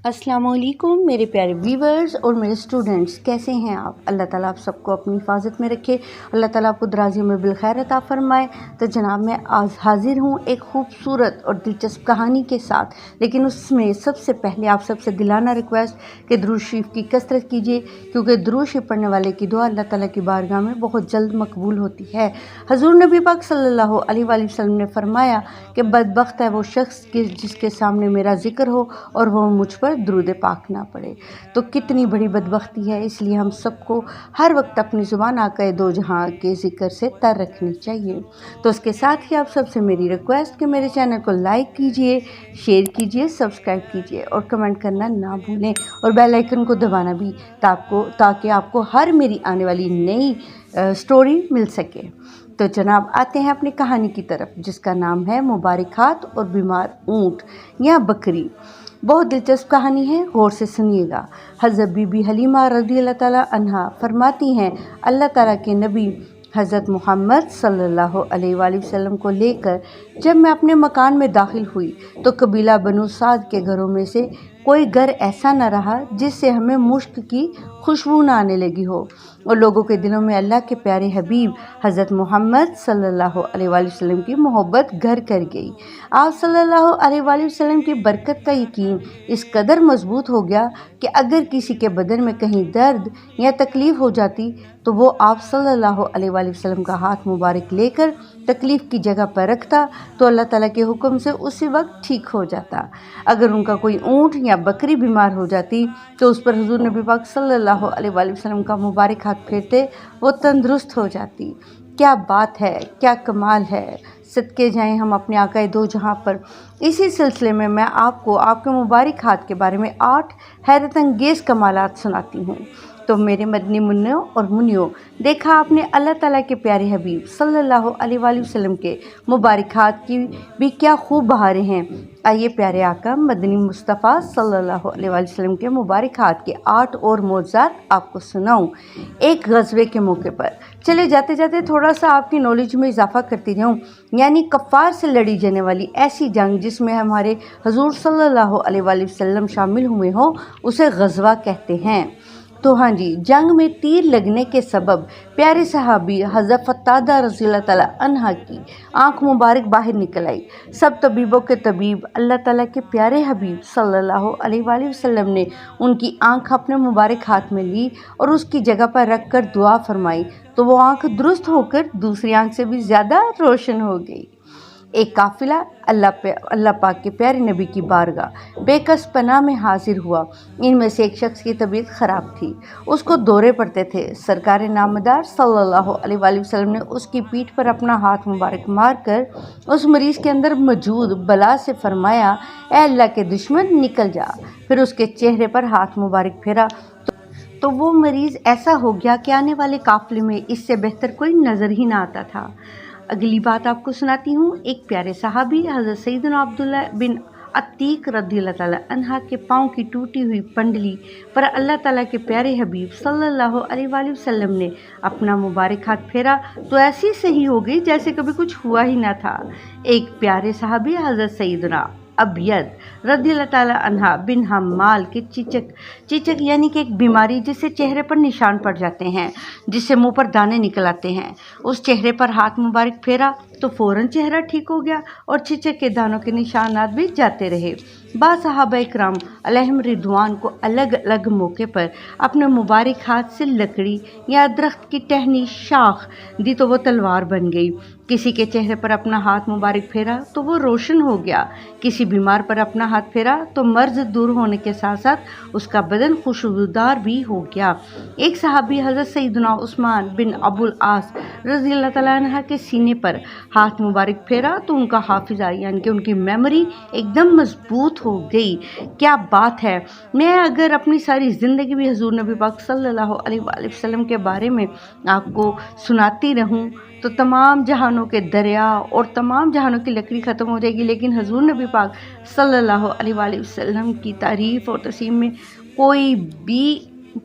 अस्सलाम वालेकुम मेरे प्यारे व्यूवर्स और मेरे स्टूडेंट्स, कैसे हैं आप? अल्लाह ताला आप सबको अपनी हिफाजत में रखे। अल्लाह ताला आपको दराज़ी में बिलखैर अता फरमाए। तो जनाब, मैं आज हाज़िर हूँ एक खूबसूरत और दिलचस्प कहानी के साथ, लेकिन उसमें सबसे पहले आप सबसे दिलाना रिक्वेस्ट कि दुरूद शरीफ की कसरत कीजिए, क्योंकि दुरूद शरीफ पढ़ने वाले की दुआ अल्लाह ताला की बारगाह में बहुत जल्द मकबूल होती है। हज़ूर नबी पाक सल्लल्लाहु अलैहि वसल्लम ने फरमाया कि बदबख्त है वो शख्स जिसके सामने मेरा ज़िक्र हो और वो मुझ पर दुरूद पाक ना पड़े। तो कितनी बड़ी बदबख्ती है, इसलिए हम सबको हर वक्त अपनी ज़ुबान आक़ाए दो जहां के ज़िक्र से तर रखनी चाहिए। तो उसके साथ ही आप सबसे मेरी रिक्वेस्ट कि मेरे चैनल को लाइक कीजिए, शेयर कीजिए, सब्सक्राइब कीजिए और कमेंट करना ना भूलें और बेल आइकन को दबाना भी, ताकि आपको हर मेरी आने वाली नई स्टोरी मिल सके। तो जनाब, आते हैं अपनी कहानी की तरफ, जिसका नाम है मुबारक हाथ और बीमार ऊँट या बकरी। बहुत दिलचस्प कहानी है, गौर से सुनिएगा। हज़रत बीबी हलीमा रज़ियल्लाहु ताला अन्हा फरमाती हैं, अल्लाह ताला के नबी हज़रत मोहम्मद सल्लल्लाहु अलैहि वसल्लम को लेकर जब मैं अपने मकान में दाखिल हुई तो कबीला बनु साद के घरों में से कोई घर ऐसा न रहा जिससे हमें मुश्क की खुशबू न आने लगी हो, और लोगों के दिलों में अल्लाह के प्यारे हबीब हज़रत मोहम्मद सल्लल्लाहु अलैहि वसल्लम की मोहब्बत घर कर गई। आप सल्लल्लाहु अलैहि वसल्लम की बरकत का यकीन इस कदर मजबूत हो गया कि अगर किसी के बदन में कहीं दर्द या तकलीफ़ हो जाती तो वो आप सल्लल्लाहु अलैहि वसल्लम का हाथ मुबारक लेकर तकलीफ़ की जगह पर रखता तो अल्लाह ताला के हुक्म से उसी वक्त ठीक हो जाता। अगर उनका कोई ऊँट या बकरी बीमार हो जाती तो उस पर हुज़ूर नबी पाक सल्लल्लाहु अलैहि वसल्लम का मुबारक हाथ फेरते वो तंदुरुस्त हो जाती। क्या बात है, क्या कमाल है, सदके जाएं हम अपने आक़ाए दो जहां पर। इसी सिलसिले में मैं आपको आपके मुबारक हाथ के बारे में 8 हैरत अंगेज़ कमालात सुनाती हूँ। तो मेरे मदनी मुन्नों और मुनियों, देखा आपने अल्लाह ताला के प्यारे हबीब सल्लल्लाहु अलैहि वसल्लम के मुबारक हाथ की भी क्या खूब बहारें हैं। आइए प्यारे आका मदनी मुस्तफ़ा सल्लल्लाहु अलैहि वसल्लम के मुबारक हाथ के 8 और मौजज़ात आपको सुनाऊं एक गज़वे के मौके पर। चले जाते जाते थोड़ा सा आपकी नॉलेज में इजाफा करती जाऊँ, यानी कफ़ार से लड़ी जाने वाली ऐसी जंग जिसमें हमारे हज़ूर सल्लल्लाहु अलैहि वसल्लम शामिल हुए हों उसे गज़वा कहते हैं। तो हाँ जी, जंग में तीर लगने के सबब प्यारे सहाबी हज़रत फ़त्तादा रज़ियल्लाहु ताला अन्हा की आँख मुबारक बाहर निकल आई। सब तबीबों के तबीब अल्लाह ताला के प्यारे हबीब सल्लल्लाहु अलैहि वसल्लम ने उनकी आँख अपने मुबारक हाथ में ली और उसकी जगह पर रख कर दुआ फरमाई, तो वो आँख दुरुस्त होकर दूसरी आँख से भी ज़्यादा रोशन हो गई। एक काफ़िला अल्लाह पाक के प्यारे नबी की बारगाह बेकस पनाह में हाजिर हुआ। इनमें से एक शख्स की तबीयत ख़राब थी, उसको दौरे पड़ते थे। सरकार नामदार सल्लल्लाहु अलैहि वसल्लम ने उसकी पीठ पर अपना हाथ मुबारक मारकर उस मरीज़ के अंदर मौजूद बला से फरमाया, ए अल्लाह के दुश्मन निकल जा। फिर उसके चेहरे पर हाथ मुबारक फेरा तो वो मरीज़ ऐसा हो गया कि आने वाले काफ़िले में इससे बेहतर कोई नज़र ही ना आता था। अगली बात आपको सुनाती हूँ। एक प्यारे सहाबी हज़रत सैयदना अब्दुल्ला बिन अतीक रज़ियल्लाहु ताला अन्हा के पाँव की टूटी हुई पंडली पर अल्लाह ताला के प्यारे हबीब सल्लल्लाहु अलैहि वसल्लम ने अपना मुबारक हाथ फेरा तो ऐसी सही हो गई जैसे कभी कुछ हुआ ही ना था। एक प्यारे सहाबी हज़रत सैयदना अबियद रज़ियल्लाहु ताला अन्हा बिन हम्माल के चीचक यानी कि एक बीमारी जिससे चेहरे पर निशान पड़ जाते हैं, जिससे मुंह पर दाने निकल आते हैं, उस चेहरे पर हाथ मुबारक फेरा तो फ़ौरन चेहरा ठीक हो गया और चीचक के दानों के निशानात भी जाते रहे। बाद सहाबा इकराम अलैहिम रिदवान को अलग अलग मौके पर अपने मुबारक हाथ से लकड़ी या दरख्त की टहनी शाख दी तो वो तलवार बन गई। किसी के चेहरे पर अपना हाथ मुबारक फेरा तो वो रोशन हो गया। किसी बीमार पर अपना हाथ फेरा तो मर्ज दूर होने के साथ साथ उसका बदन खुशबूदार भी हो गया। एक सहाबी हज़रत सैयदना उस्मान बिन अबुल आस रज़ियल्लाहु ताला अन्हा के सीने पर हाथ मुबारक फेरा तो उनका हाफिज़ा यानी कि उनकी मेमोरी एकदम मजबूत हो गई। क्या बात है। मैं अगर अपनी सारी ज़िंदगी भी हुज़ूर नबी पाक सल्लल्लाहु अलैहि वसल्लम के बारे में आपको सुनाती रहूं तो तमाम जहानों के दरिया और तमाम जहानों की लकड़ी ख़त्म हो जाएगी, लेकिन हुज़ूर नबी पाक सल्लल्लाहु अलैहि वसल्लम की तारीफ़ और तस्लीम में कोई भी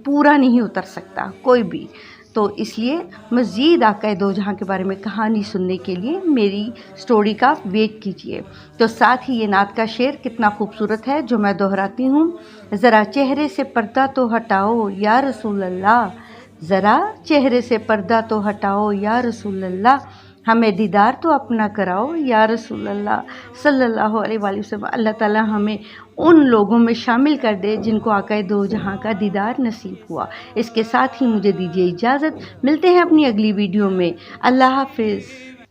पूरा नहीं उतर सकता, कोई भी। تو اس لیے مزید آقا دو جہاں کے بارے میں کہانی سننے کے لیے میری سٹوری کا ویٹ کیجیے۔ تو ساتھ ہی یہ نعت کا شعر کتنا خوبصورت ہے جو میں دہراتی ہوں۔ ذرا چہرے سے پردہ تو ہٹاؤ یا رسول اللہ، ذرا چہرے سے پردہ تو ہٹاؤ یا رسول اللہ، ہمیں دیدار تو اپنا کراؤ یا رسول اللہ صلی اللہ علیہ وآلہ وسلم۔ اللہ تعالیٰ ہمیں ان لوگوں میں شامل کر دے جن کو آقا دو جہاں کا دیدار نصیب ہوا۔ اس کے ساتھ ہی مجھے دیجیے اجازت، ملتے ہیں اپنی اگلی ویڈیو میں۔ اللہ حافظ۔